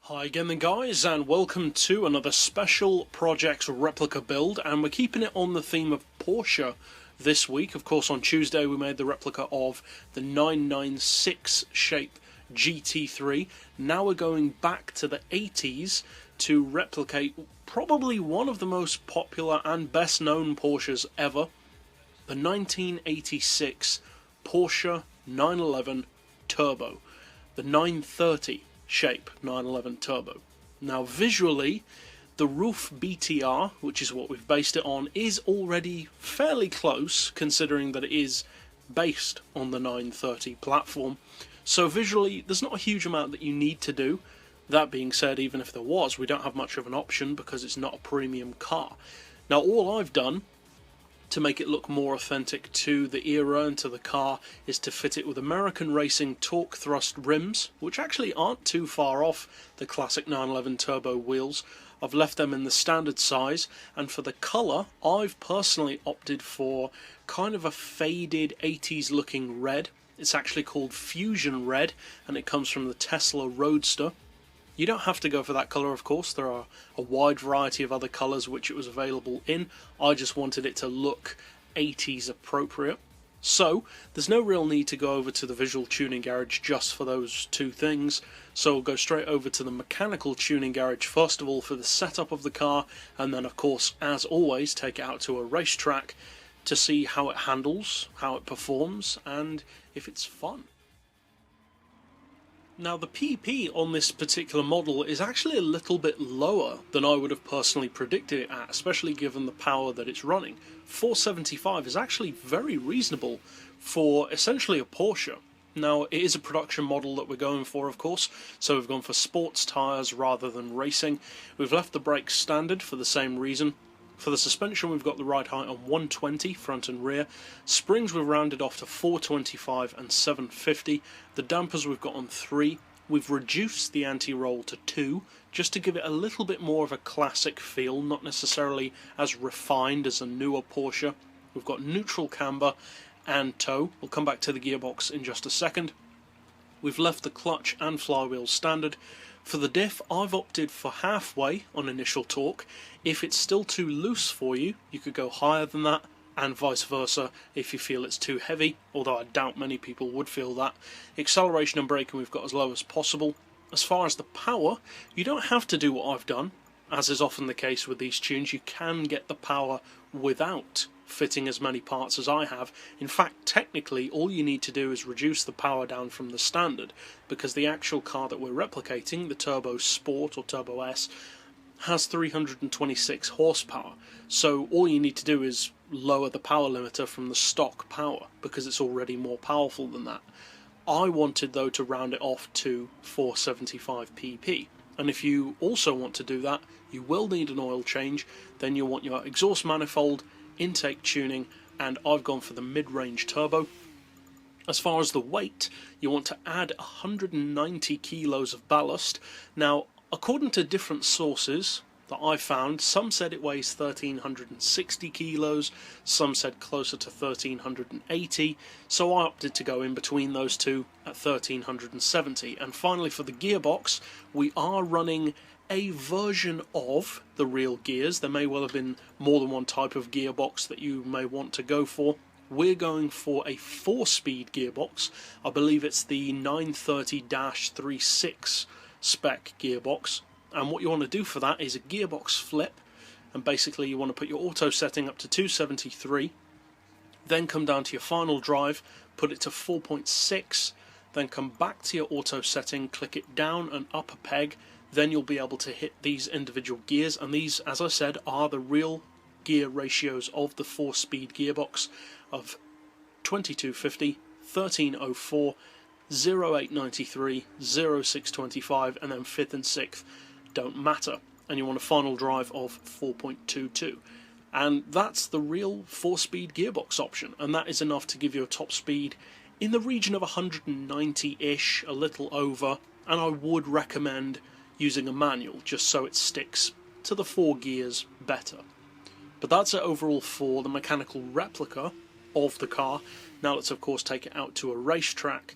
Hi again then guys, and welcome to another special project replica build, and we're keeping it on the theme of Porsche this week. Of course, on Tuesday we made the replica of the 996 shape GT3. Now we're going back to the 80s to replicate probably one of the most popular and best known Porsches ever, the 1986 Porsche 911 Turbo, the 930 shape 911 Turbo. Now visually, the roof BTR, which is what we've based it on, is already fairly close, considering that it is based on the 930 platform. So visually, there's not a huge amount that you need to do. That being said, even if there was, we don't have much of an option because it's not a premium car. Now all I've done to make it look more authentic to the era and to the car is to fit it with American Racing torque thrust rims, which actually aren't too far off the classic 911 Turbo wheels. I've left them in the standard size, and for the colour I've personally opted for kind of a faded 80s looking red. It's actually called Fusion Red, and it comes from the Tesla Roadster. You don't have to go for that colour, of course. There are a wide variety of other colours which it was available in. I just wanted it to look 80s appropriate. So there's no real need to go over to the visual tuning garage just for those two things. So we'll go straight over to the mechanical tuning garage first of all for the setup of the car, and then of course, as always, take it out to a racetrack to see how it handles, how it performs, and if it's fun. Now the PP on this particular model is actually a little bit lower than I would have personally predicted it at, especially given the power that it's running. 475 is actually very reasonable for essentially a Porsche. Now it is a production model that we're going for, of course, so we've gone for sports tyres rather than racing. We've left the brakes standard for the same reason. For the suspension, we've got the ride height on 120 front and rear. Springs we've rounded off to 425 and 750. The dampers we've got on 3. We've reduced the anti-roll to 2, just to give it a little bit more of a classic feel, not necessarily as refined as a newer Porsche. We've got neutral camber and tow. We'll come back to the gearbox in just a second. We've left the clutch and flywheel standard. For the diff, I've opted for halfway on initial torque. If it's still too loose for you, you could go higher than that, and vice versa if you feel it's too heavy, although I doubt many people would feel that. Acceleration and braking we've got as low as possible. As far as the power, you don't have to do what I've done. As is often the case with these tunes, you can get the power without fitting as many parts as I have. In fact, technically, all you need to do is reduce the power down from the standard, because the actual car that we're replicating, the Turbo Sport or Turbo S, has 326 horsepower. So all you need to do is lower the power limiter from the stock power, because it's already more powerful than that. I wanted, though, to round it off to 475 pp. And if you also want to do that, you will need an oil change. Then you'll want your exhaust manifold, intake tuning, and I've gone for the mid-range turbo. As far as the weight, you want to add 190 kilos of ballast. Now, according to different sources that I found, some said it weighs 1,360 kilos, some said closer to 1,380, so I opted to go in between those two at 1,370. And finally, for the gearbox, we are running a version of the real gears. There may well have been more than one type of gearbox that you may want to go for. We're going for a 4-speed gearbox. I believe it's the 930-36 spec gearbox. And what you want to do for that is a gearbox flip, and basically you want to put your auto setting up to 273, then come down to your final drive, put it to 4.6, then come back to your auto setting, click it down and up a peg. Then you'll be able to hit these individual gears, and these, as I said, are the real gear ratios of the 4-speed gearbox of 2250, 1304, 0893, 0625, and then 5th and 6th don't matter. And you want a final drive of 4.22. And that's the real 4-speed gearbox option, and that is enough to give you a top speed in the region of 190-ish, a little over, and I would recommend using a manual just so it sticks to the 4 gears better. But that's it overall for the mechanical replica of the car. Now let's of course take it out to a racetrack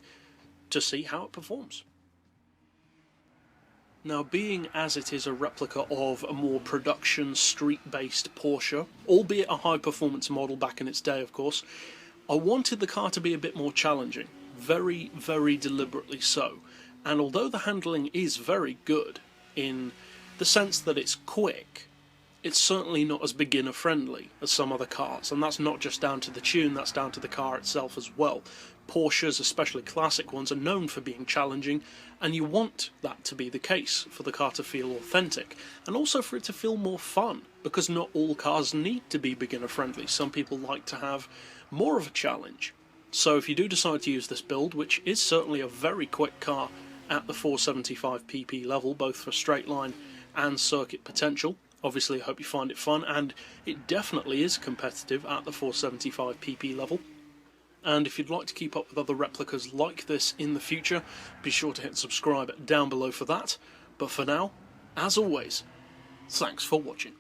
to see how it performs. Now, being as it is a replica of a more production, street-based Porsche, albeit a high-performance model back in its day, of course, I wanted the car to be a bit more challenging. Very, very deliberately so. And although the handling is very good, in the sense that it's quick, it's certainly not as beginner-friendly as some other cars, and that's not just down to the tune, that's down to the car itself as well. Porsches, especially classic ones, are known for being challenging, and you want that to be the case, for the car to feel authentic, and also for it to feel more fun, because not all cars need to be beginner-friendly. Some people like to have more of a challenge. So if you do decide to use this build, which is certainly a very quick car at the 475 pp level, both for straight line and circuit potential, obviously I hope you find it fun, and it definitely is competitive at the 475 pp level. And if you'd like to keep up with other replicas like this in the future, be sure to hit subscribe down below for that. But for now, as always, thanks for watching.